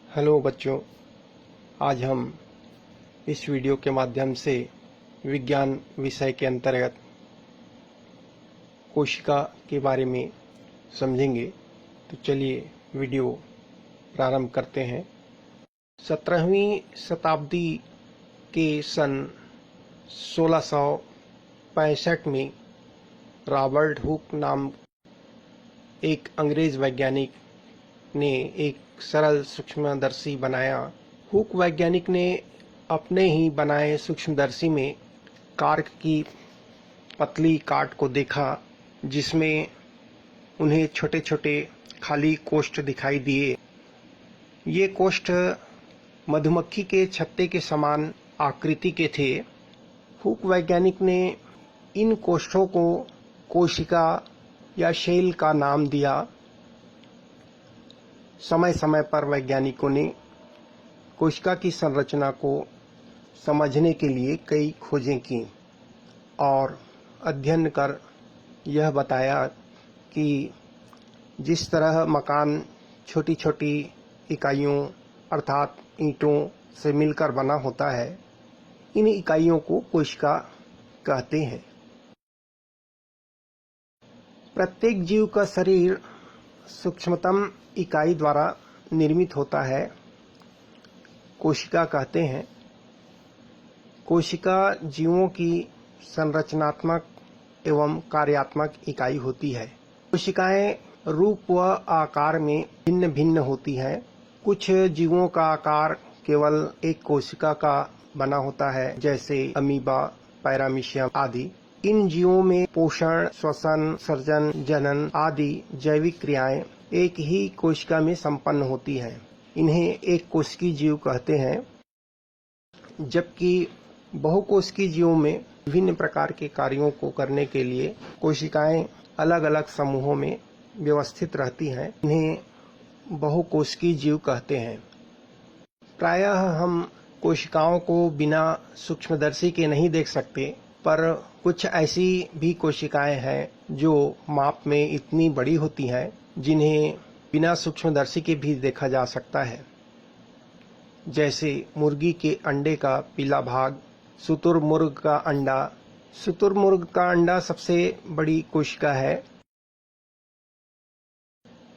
Hello बच्चों, आज हम इस वीडियो के माध्यम से विज्ञान विषय के अंतर्गत कोशिका के बारे में समझेंगे। तो चलिए वीडियो प्रारंभ करते हैं। 17वीं शताब्दी के सन 1665 में रॉबर्ट हुक नाम एक अंग्रेज वैज्ञानिक ने एक सरल सूक्ष्मदर्शी बनाया। हुक वैज्ञानिक ने अपने ही बनाए सूक्ष्मदर्शी में कार्क की पतली काट को देखा, जिसमें उन्हें छोटे छोटे खाली कोष्ठ दिखाई दिए। ये कोष्ठ मधुमक्खी के छत्ते के समान आकृति के थे। हुक वैज्ञानिक ने इन कोष्ठों को कोशिका या शेल का नाम दिया। समय समय पर वैज्ञानिकों ने कोशिका की संरचना को समझने के लिए कई खोजें की और अध्ययन कर यह बताया कि जिस तरह मकान छोटी छोटी इकाइयों अर्थात ईंटों से मिलकर बना होता है, इन इकाइयों को कोशिका कहते हैं। प्रत्येक जीव का शरीर सूक्ष्मतम इकाई द्वारा निर्मित होता है, कोशिका कहते हैं। कोशिका जीवों की संरचनात्मक एवं कार्यात्मक इकाई होती है। कोशिकाएं रूप व आकार में भिन्न भिन्न होती हैं। कुछ जीवों का आकार केवल एक कोशिका का बना होता है, जैसे अमीबा, पैरामीशियम आदि। इन जीवों में पोषण, श्वसन, सर्जन, जनन आदि जैविक क्रियाएं एक ही कोशिका में संपन्न होती हैं। इन्हें एक कोशिकीय जीव कहते हैं। जबकि बहुकोशिकीय जीवों में विभिन्न प्रकार के कार्यों को करने के लिए कोशिकाएं अलग अलग समूहों में व्यवस्थित रहती हैं। इन्हें बहुकोशिकीय जीव कहते हैं। प्रायः हम कोशिकाओं को बिना सूक्ष्मदर्शी के नहीं देख सकते, पर कुछ ऐसी भी कोशिकाएं हैं जो माप में इतनी बड़ी होती हैं जिन्हें बिना सूक्ष्मदर्शी के भी देखा जा सकता है। जैसे मुर्गी के अंडे का पीला भाग, शुतुरमुर्ग का अंडा। शुतुरमुर्ग का अंडा सबसे बड़ी कोशिका है।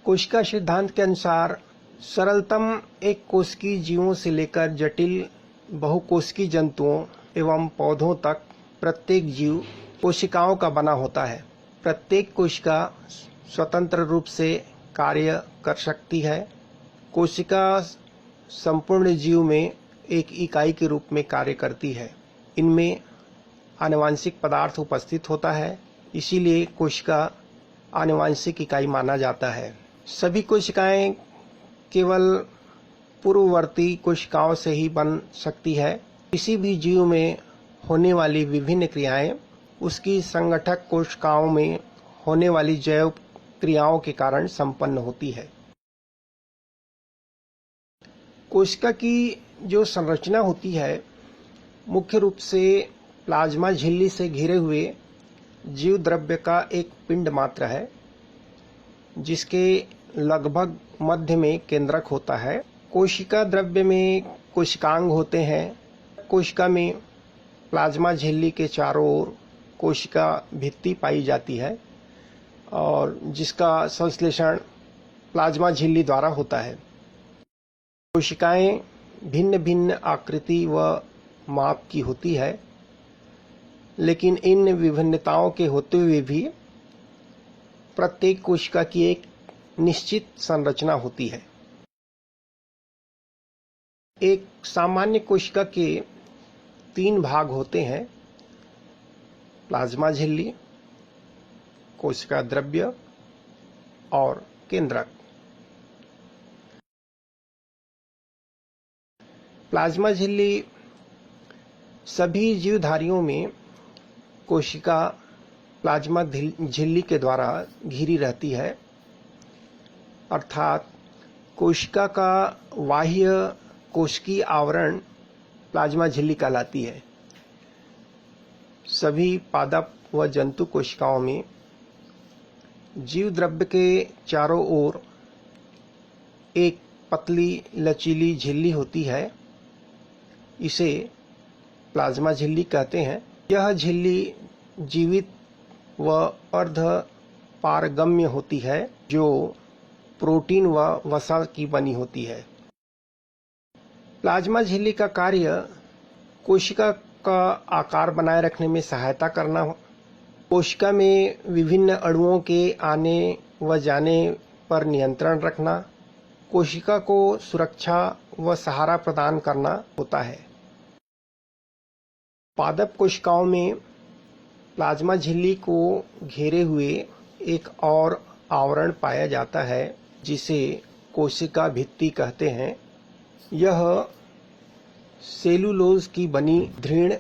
कोशिका सिद्धांत के अनुसार सरलतम एक कोशिकीय जीवों से लेकर जटिल बहुकोशिकीय जंतुओं एवं पौधों तक प्रत्येक जीव कोशिकाओं का बना होता है। प्रत्येक कोशिका स्वतंत्र रूप से कार्य कर सकती है। कोशिका संपूर्ण जीव में एक इकाई के रूप में कार्य करती है। इनमें आनुवांशिक पदार्थ उपस्थित होता है, इसीलिए कोशिका आनुवांशिक इकाई माना जाता है। सभी कोशिकाएं केवल पूर्ववर्ती कोशिकाओं से ही बन सकती है। किसी भी जीव में होने वाली विभिन्न क्रियाएं उसकी संगठक कोशिकाओं में होने वाली जैव क्रियाओं के कारण संपन्न होती है। कोशिका की जो संरचना होती है, मुख्य रूप से प्लाज्मा झिल्ली से घिरे हुए जीव द्रव्य का एक पिंड मात्र है, जिसके लगभग मध्य में केंद्रक होता है। कोशिका द्रव्य में कोशिकांग होते हैं। कोशिका में प्लाज्मा झिल्ली के चारों ओर कोशिका भित्ति पाई जाती है और जिसका संश्लेषण प्लाज्मा झिल्ली द्वारा होता है। कोशिकाएं भिन्न भिन्न आकृति व माप की होती है, लेकिन इन विभिन्नताओं के होते हुए भी प्रत्येक कोशिका की एक निश्चित संरचना होती है। एक सामान्य कोशिका के 3 भाग होते हैं: प्लाज्मा झिल्ली, कोशिका द्रव्य और केंद्रक। प्लाज्मा झिल्ली सभी जीवधारियों में कोशिका प्लाज्मा झिल्ली के द्वारा घिरी रहती है, अर्थात कोशिका का बाह्य कोशिकीय आवरण प्लाज्मा झिल्ली कहलाती है। सभी पादप व जंतु कोशिकाओं में जीव द्रव्य के चारों ओर एक पतली लचीली झिल्ली होती है, इसे प्लाज्मा झिल्ली कहते हैं। यह झिल्ली जीवित व अर्ध पारगम्य होती है, जो प्रोटीन व वसा की बनी होती है। प्लाज्मा झिल्ली का कार्य कोशिका का आकार बनाए रखने में सहायता करना, कोशिका में विभिन्न अणुओं के आने व जाने पर नियंत्रण रखना, कोशिका को सुरक्षा व सहारा प्रदान करना होता है। पादप कोशिकाओं में प्लाज्मा झिल्ली को घेरे हुए एक और आवरण पाया जाता है, जिसे कोशिका भित्ति कहते हैं। यह सेलुलोज की बनी दृढ़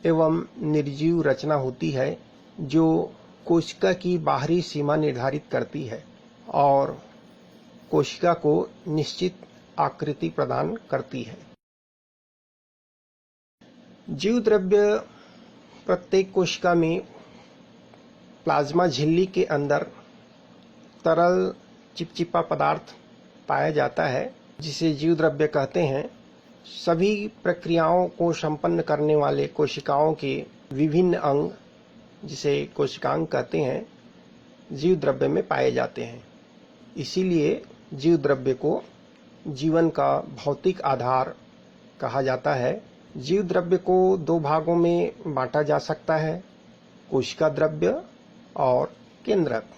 एवं निर्जीव रचना होती है, जो कोशिका की बाहरी सीमा निर्धारित करती है और कोशिका को निश्चित आकृति प्रदान करती है। जीव द्रव्य प्रत्येक कोशिका में प्लाज्मा झिल्ली के अंदर तरल चिपचिपा पदार्थ पाया जाता है, जिसे जीव द्रव्य कहते हैं। सभी प्रक्रियाओं को संपन्न करने वाले कोशिकाओं के विभिन्न अंग, जिसे कोशिकांग कहते हैं, जीव द्रव्य में पाए जाते हैं। इसीलिए जीव द्रव्य को जीवन का भौतिक आधार कहा जाता है। जीव द्रव्य को दो भागों में बांटा जा सकता है, कोशिका द्रव्य और केंद्रक।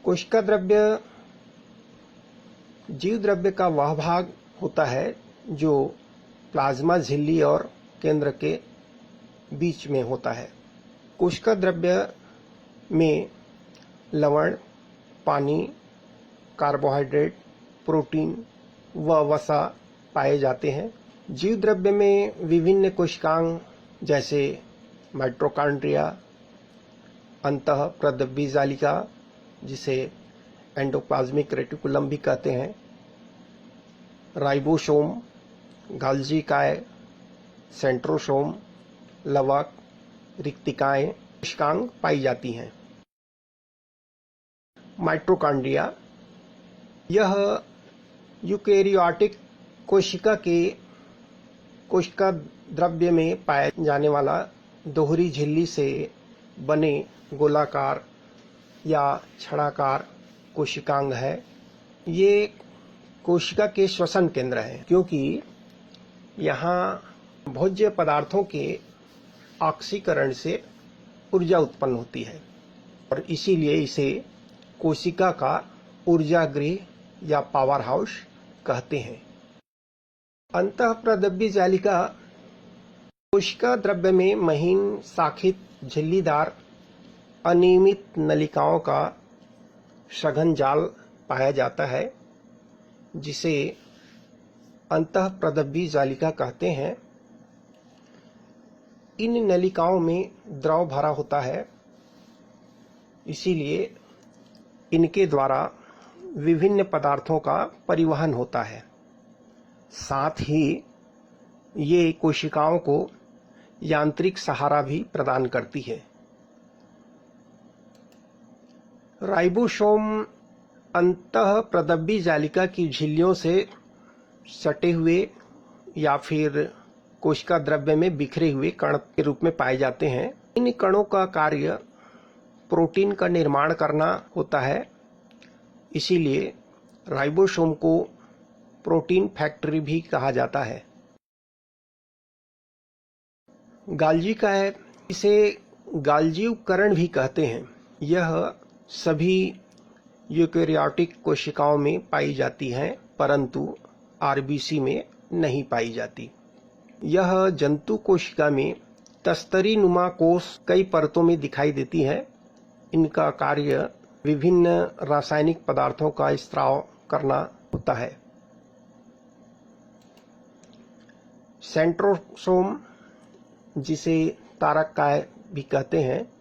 कोशिका द्रव्य जीव द्रव्य का वह भाग होता है जो प्लाज्मा झिल्ली और केंद्र के बीच में होता है। कोशिका द्रव्य में लवण, पानी, कार्बोहाइड्रेट, प्रोटीन व वसा पाए जाते हैं। जीव द्रव्य में विभिन्न कोशिकांग जैसे माइटोकॉन्ड्रिया, अंतःप्रद्रव्य जालिका, जिसे एंडोप्लाज्मिक रेटिकुलम भी कहते हैं, राइबोसोम, गाल्जी काय, सेंट्रोसोम, लवक, रिक्तिकाएं कोशिकांग पाई जाती हैं। माइटोकॉन्ड्रिया यह यूकेरियोटिक कोशिका द्रव्य में पाया जाने वाला दोहरी झिल्ली से बने गोलाकार या छड़ाकार कोशिकांग है। ये कोशिका के श्वसन केंद्र है, क्योंकि यहाँ भोज्य पदार्थों के ऑक्सीकरण से ऊर्जा उत्पन्न होती है और इसीलिए इसे कोशिका का ऊर्जा गृह या पावर हाउस कहते हैं। अंतःप्रद्रव्य जालिका कोशिका द्रव्य में महीन शाखित झिल्लीदार अनियमित नलिकाओं का सघन जाल पाया जाता है, जिसे अंतःप्रद्रव्य जालिका कहते हैं। इन नलिकाओं में द्रव भरा होता है, इसीलिए इनके द्वारा विभिन्न पदार्थों का परिवहन होता है। साथ ही ये कोशिकाओं को यांत्रिक सहारा भी प्रदान करती है। राइबोसोम अंतःप्रद्रव्य जालिका की झिल्लियों से सटे हुए या फिर कोशिका द्रव्य में बिखरे हुए कण के रूप में पाए जाते हैं। इन कणों का कार्य प्रोटीन का निर्माण करना होता है, इसीलिए राइबोसोम को प्रोटीन फैक्ट्री भी कहा जाता है। गाल्जी का है, इसे गाल्जी उपकरण भी कहते हैं। यह सभी यूकेरियोटिक कोशिकाओं में पाई जाती हैं, परंतु आरबीसी में नहीं पाई जाती। यह जंतु कोशिका में तस्तरी नुमा कोष कई परतों में दिखाई देती है। इनका कार्य विभिन्न रासायनिक पदार्थों का स्त्राव करना होता है। सेंट्रोसोम, जिसे तारककाय भी कहते हैं,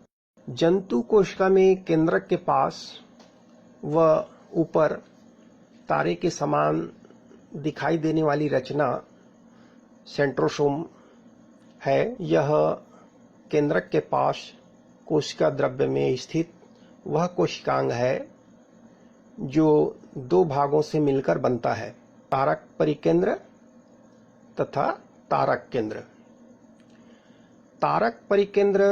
जंतु कोशिका में केंद्रक के पास व ऊपर तारे के समान दिखाई देने वाली रचना सेंट्रोसोम है। यह केंद्रक के पास कोशिका द्रव्य में स्थित वह कोशिकांग है जो दो भागों से मिलकर बनता है, तारक परिकेंद्र तथा तारक केंद्र। तारक परिकेंद्र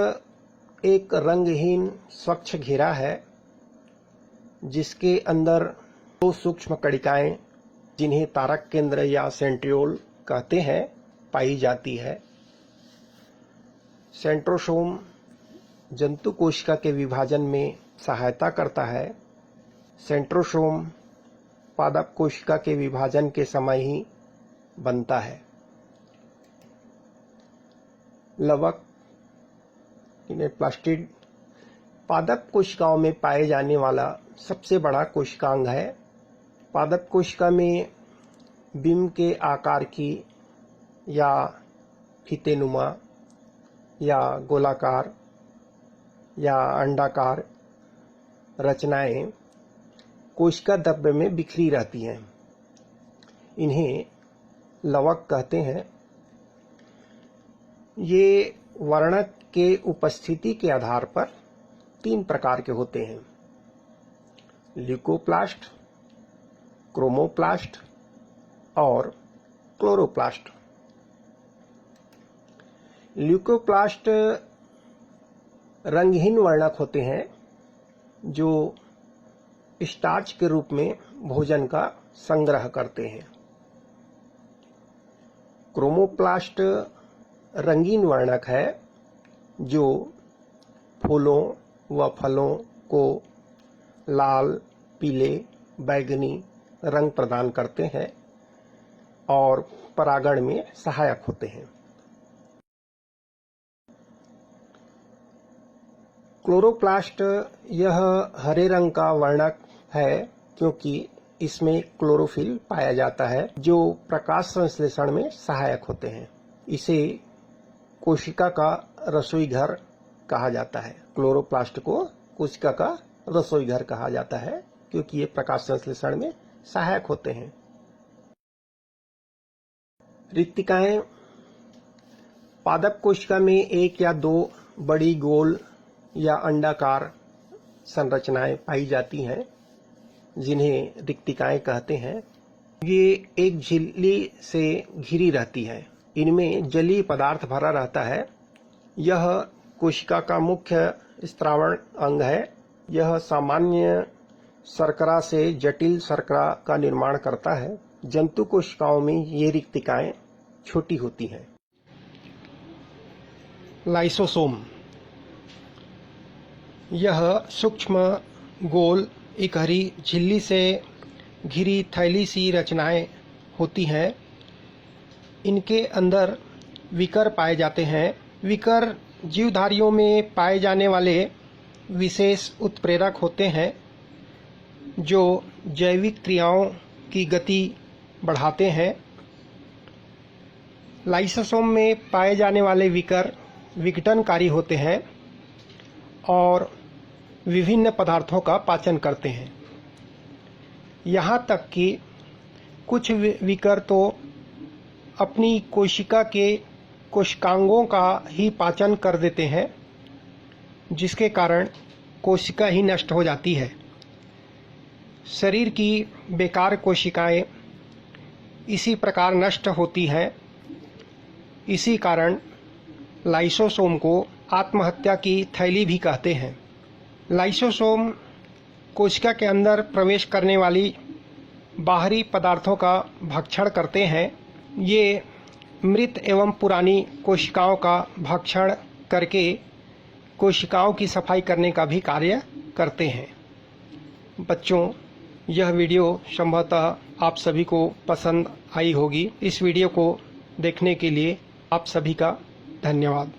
एक रंगहीन स्वच्छ घेरा है जिसके अंदर दो सूक्ष्म कणिकाएं, जिन्हें तारक केंद्र या सेंट्रियोल कहते हैं, पाई जाती है। सेंट्रोसोम जंतु कोशिका के विभाजन में सहायता करता है। सेंट्रोसोम पादप कोशिका के विभाजन के समय ही बनता है। लवक प्लास्टिड पादप कोशिकाओं में पाए जाने वाला सबसे बड़ा कोशिकांग है। पादप कोशिका में बिंब के आकार की या फीतेनुमा या गोलाकार या अंडाकार रचनाएं कोशिका द्रव्य में बिखरी रहती हैं। इन्हें लवक कहते हैं। ये वर्णक के उपस्थिति के आधार पर तीन प्रकार के होते हैं: ल्यूकोप्लास्ट, क्रोमोप्लास्ट और क्लोरोप्लास्ट। ल्यूकोप्लास्ट रंगहीन वर्णक होते हैं जो स्टार्च के रूप में भोजन का संग्रह करते हैं। क्रोमोप्लास्ट रंगीन वर्णक है जो फूलों व फलों को लाल, पीले, बैंगनी रंग प्रदान करते हैं और परागण में सहायक होते हैं। क्लोरोप्लास्ट यह हरे रंग का वर्णक है क्योंकि इसमें क्लोरोफिल पाया जाता है जो प्रकाश संश्लेषण में सहायक होते हैं। इसे कोशिका का रसोई घर कहा जाता है। क्लोरोप्लास्ट को कोशिका का रसोई घर कहा जाता है क्योंकि ये प्रकाश संश्लेषण में सहायक होते हैं। रिक्तिकाएं पादप कोशिका में एक या दो बड़ी गोल या अंडाकार संरचनाएं पाई जाती हैं जिन्हें रिक्तिकाएं कहते हैं। ये एक झिल्ली से घिरी रहती है। इनमें जलीय पदार्थ भरा रहता है। यह कोशिका का मुख्य स्त्रावण अंग है। यह सामान्य शर्करा से जटिल शर्करा का निर्माण करता है। जंतु कोशिकाओं में ये रिक्तिकाएं छोटी होती हैं। लाइसोसोम यह सूक्ष्म गोल इकहरी झिल्ली से घिरी थैली सी रचनाएं होती हैं। इनके अंदर विकर पाए जाते हैं। विकर जीवधारियों में पाए जाने वाले विशेष उत्प्रेरक होते हैं जो जैविक क्रियाओं की गति बढ़ाते हैं। लाइसोसोम में पाए जाने वाले विकर विघटनकारी होते हैं और विभिन्न पदार्थों का पाचन करते हैं। यहाँ तक कि कुछ विकर तो अपनी कोशिका के कोशिकांगों का ही पाचन कर देते हैं, जिसके कारण कोशिका ही नष्ट हो जाती है। शरीर की बेकार कोशिकाएं इसी प्रकार नष्ट होती हैं। इसी कारण लाइसोसोम को आत्महत्या की थैली भी कहते हैं। लाइसोसोम कोशिका के अंदर प्रवेश करने वाली बाहरी पदार्थों का भक्षण करते हैं। ये मृत एवं पुरानी कोशिकाओं का भक्षण करके कोशिकाओं की सफाई करने का भी कार्य करते हैं। बच्चों, यह वीडियो संभवतः आप सभी को पसंद आई होगी। इस वीडियो को देखने के लिए आप सभी का धन्यवाद।